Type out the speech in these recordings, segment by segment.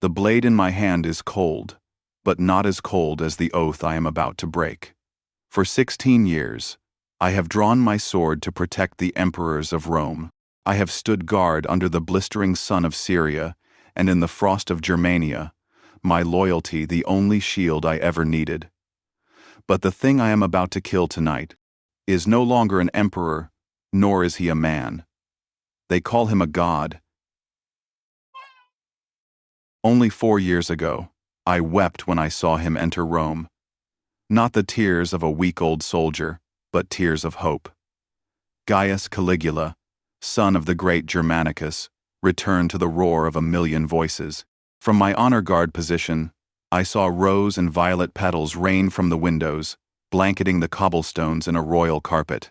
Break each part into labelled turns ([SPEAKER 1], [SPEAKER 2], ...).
[SPEAKER 1] The blade in my hand is cold, but not as cold as the oath I am about to break. For 16 years, I have drawn my sword to protect the emperors of Rome. I have stood guard under the blistering sun of Syria and in the frost of Germania, my loyalty the only shield I ever needed. But the thing I am about to kill tonight is no longer an emperor, nor is he a man. They call him a god. Only 4 years ago, I wept when I saw him enter Rome. Not the tears of a weak old soldier, but tears of hope. Gaius Caligula, son of the great Germanicus, returned to the roar of a million voices. From my honor guard position, I saw rose and violet petals rain from the windows, blanketing the cobblestones in a royal carpet.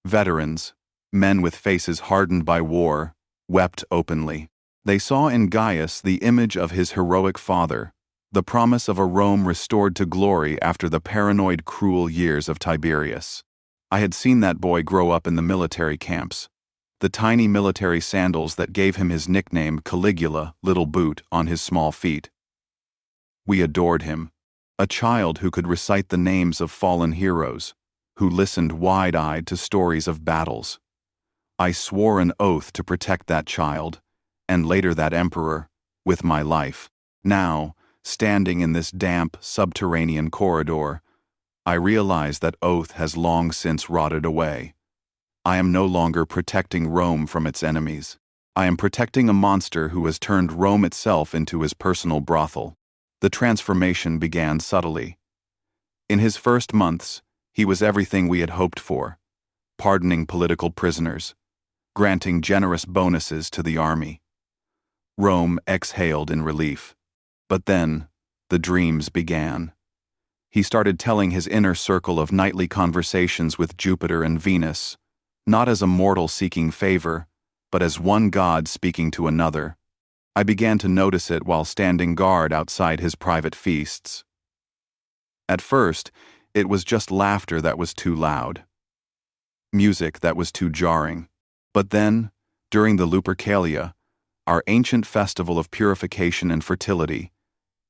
[SPEAKER 1] Veterans, men with faces hardened by war, wept openly. They saw in Gaius the image of his heroic father, the promise of a Rome restored to glory after the paranoid, cruel years of Tiberius. I had seen that boy grow up in the military camps, the tiny military sandals that gave him his nickname Caligula, Little Boot, on his small feet. We adored him, a child who could recite the names of fallen heroes, who listened wide-eyed to stories of battles. I swore an oath to protect that child, and later that emperor, with my life. Now, standing in this damp, subterranean corridor, I realize that oath has long since rotted away. I am no longer protecting Rome from its enemies. I am protecting a monster who has turned Rome itself into his personal brothel. The transformation began subtly. In his first months, he was everything we had hoped for, pardoning political prisoners, granting generous bonuses to the army. Rome exhaled in relief. But then, the dreams began. He started telling his inner circle of nightly conversations with Jupiter and Venus, not as a mortal seeking favor, but as one god speaking to another. I began to notice it while standing guard outside his private feasts. At first, it was just laughter that was too loud, music that was too jarring. But then, during the Lupercalia, our ancient festival of purification and fertility,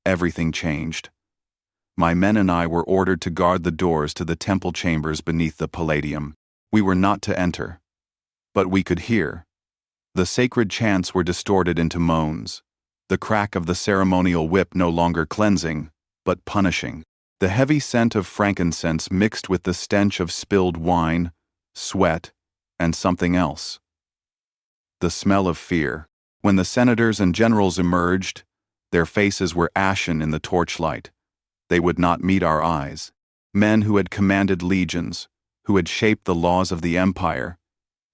[SPEAKER 1] everything changed. My men and I were ordered to guard the doors to the temple chambers beneath the Palladium. We were not to enter, but we could hear. The sacred chants were distorted into moans, the crack of the ceremonial whip no longer cleansing, but punishing. The heavy scent of frankincense mixed with the stench of spilled wine, sweat, and something else. The smell of fear. When the senators and generals emerged, their faces were ashen in the torchlight. They would not meet our eyes. Men who had commanded legions, who had shaped the laws of the empire,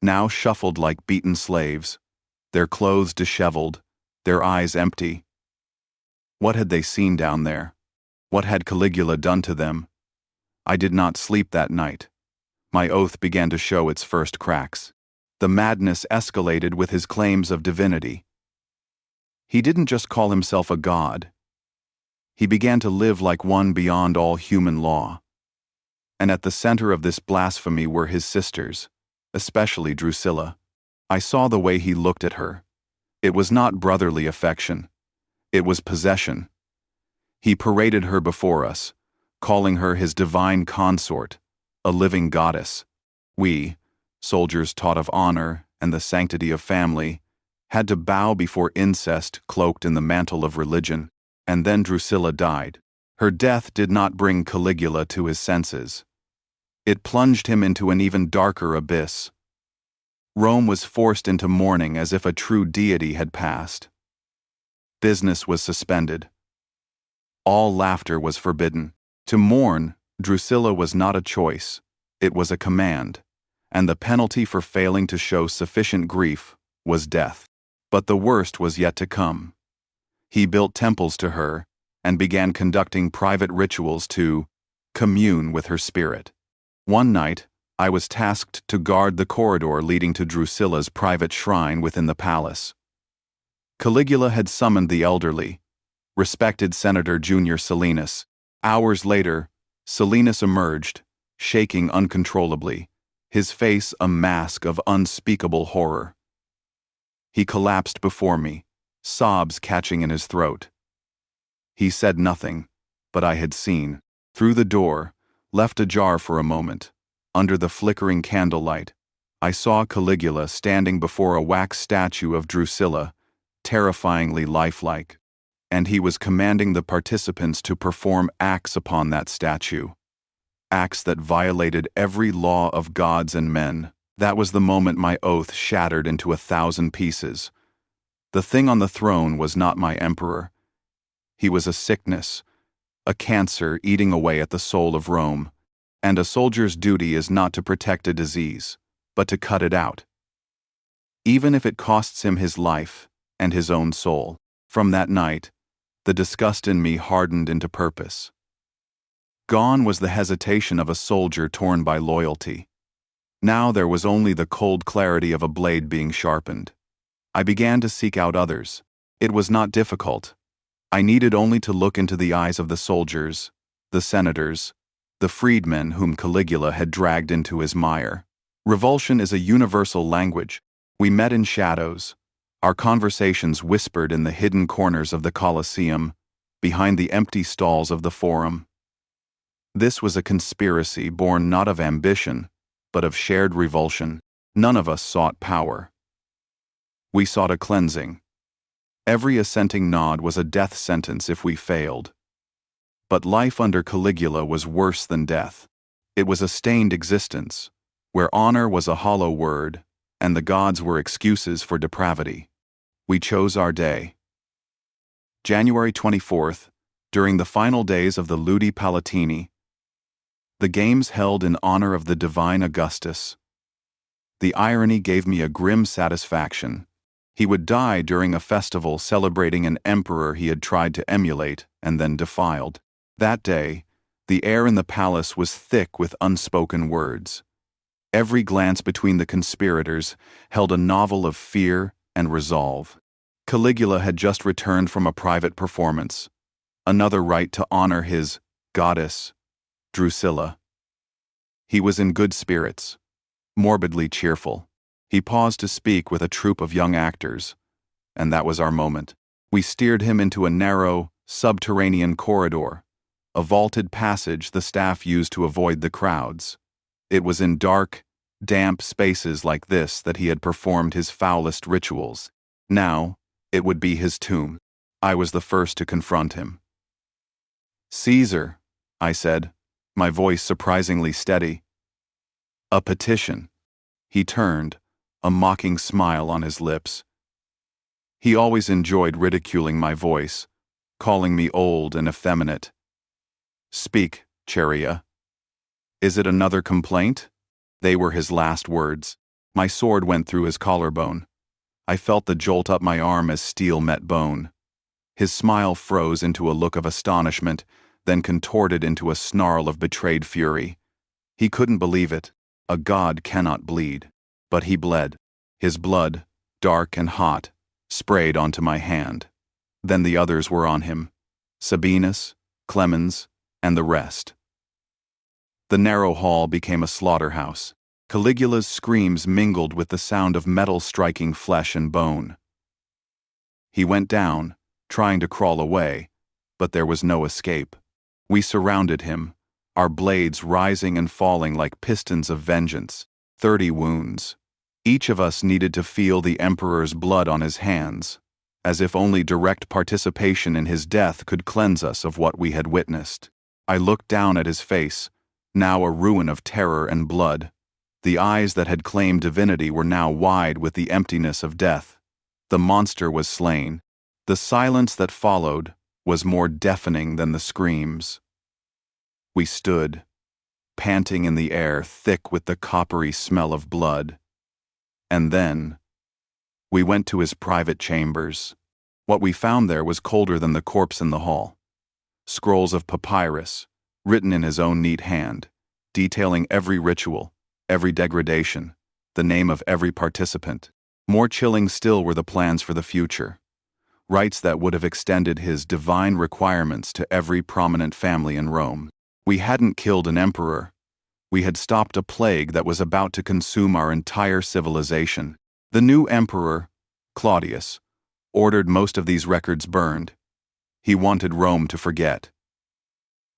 [SPEAKER 1] now shuffled like beaten slaves, their clothes disheveled, their eyes empty. What had they seen down there? What had Caligula done to them? I did not sleep that night. My oath began to show its first cracks. The madness escalated with his claims of divinity. He didn't just call himself a god. He began to live like one beyond all human law. And at the center of this blasphemy were his sisters, especially Drusilla. I saw the way he looked at her. It was not brotherly affection. It was possession. He paraded her before us, calling her his divine consort, a living goddess. We, soldiers taught of honor and the sanctity of family, had to bow before incest cloaked in the mantle of religion. And then Drusilla died. Her death did not bring Caligula to his senses. It plunged him into an even darker abyss. Rome was forced into mourning as if a true deity had passed. Business was suspended. All laughter was forbidden. To mourn, Drusilla was not a choice, it was a command, and the penalty for failing to show sufficient grief was death. But the worst was yet to come. He built temples to her and began conducting private rituals to commune with her spirit. One night, I was tasked to guard the corridor leading to Drusilla's private shrine within the palace. Caligula had summoned the elderly, respected Senator Junior Silenus. Hours later, Silenus emerged, shaking uncontrollably, his face a mask of unspeakable horror. He collapsed before me, sobs catching in his throat. He said nothing, but I had seen, through the door, left ajar for a moment, under the flickering candlelight, I saw Caligula standing before a wax statue of Drusilla, terrifyingly lifelike, and he was commanding the participants to perform acts upon that statue. Acts that violated every law of gods and men. That was the moment my oath shattered into 1,000 pieces. The thing on the throne was not my emperor. He was a sickness, a cancer eating away at the soul of Rome, and a soldier's duty is not to protect a disease, but to cut it out, even if it costs him his life and his own soul. From that night, the disgust in me hardened into purpose. Gone was the hesitation of a soldier torn by loyalty. Now there was only the cold clarity of a blade being sharpened. I began to seek out others. It was not difficult. I needed only to look into the eyes of the soldiers, the senators, the freedmen whom Caligula had dragged into his mire. Revulsion is a universal language. We met in shadows. Our conversations whispered in the hidden corners of the Colosseum, behind the empty stalls of the Forum. This was a conspiracy born not of ambition, but of shared revulsion. None of us sought power. We sought a cleansing. Every assenting nod was a death sentence if we failed. But life under Caligula was worse than death. It was a stained existence, where honor was a hollow word, and the gods were excuses for depravity. We chose our day. January 24th, during the final days of the Ludi Palatini, the games held in honor of the divine Augustus. The irony gave me a grim satisfaction. He would die during a festival celebrating an emperor he had tried to emulate and then defiled. That day, the air in the palace was thick with unspoken words. Every glance between the conspirators held a novel of fear and resolve. Caligula had just returned from a private performance, another rite to honor his goddess, Drusilla. He was in good spirits, morbidly cheerful. He paused to speak with a troupe of young actors, and that was our moment. We steered him into a narrow, subterranean corridor, a vaulted passage the staff used to avoid the crowds. It was in dark, damp spaces like this that he had performed his foulest rituals. Now, it would be his tomb. I was the first to confront him. "Caesar," I said, my voice surprisingly steady. "A petition." He turned, a mocking smile on his lips. He always enjoyed ridiculing my voice, calling me old and effeminate. "Speak, Chaerea. Is it another complaint?" They were his last words. My sword went through his collarbone. I felt the jolt up my arm as steel met bone. His smile froze into a look of astonishment, then contorted into a snarl of betrayed fury. He couldn't believe it. A god cannot bleed. But he bled. His blood, dark and hot, sprayed onto my hand. Then the others were on him. Sabinus, Clemens, and the rest. The narrow hall became a slaughterhouse. Caligula's screams mingled with the sound of metal striking flesh and bone. He went down, trying to crawl away, but there was no escape. We surrounded him, our blades rising and falling like pistons of vengeance. 30 wounds. Each of us needed to feel the emperor's blood on his hands, as if only direct participation in his death could cleanse us of what we had witnessed. I looked down at his face, now a ruin of terror and blood. The eyes that had claimed divinity were now wide with the emptiness of death. The monster was slain. The silence that followed was more deafening than the screams. We stood, panting in the air thick with the coppery smell of blood. And then, we went to his private chambers. What we found there was colder than the corpse in the hall. Scrolls of papyrus, written in his own neat hand, detailing every ritual, every degradation, the name of every participant. More chilling still were the plans for the future. Rites that would have extended his divine requirements to every prominent family in Rome. We hadn't killed an emperor. We had stopped a plague that was about to consume our entire civilization. The new emperor, Claudius, ordered most of these records burned. He wanted Rome to forget.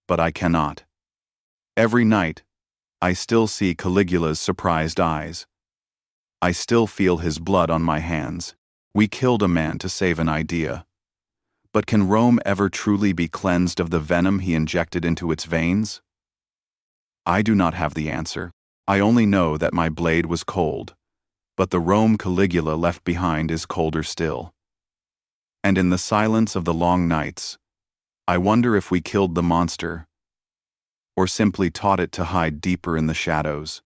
[SPEAKER 1] But I cannot. Every night, I still see Caligula's surprised eyes. I still feel his blood on my hands. We killed a man to save an idea. But can Rome ever truly be cleansed of the venom he injected into its veins? I do not have the answer. I only know that my blade was cold, but the Rome Caligula left behind is colder still. And in the silence of the long nights, I wonder if we killed the monster, or simply taught it to hide deeper in the shadows.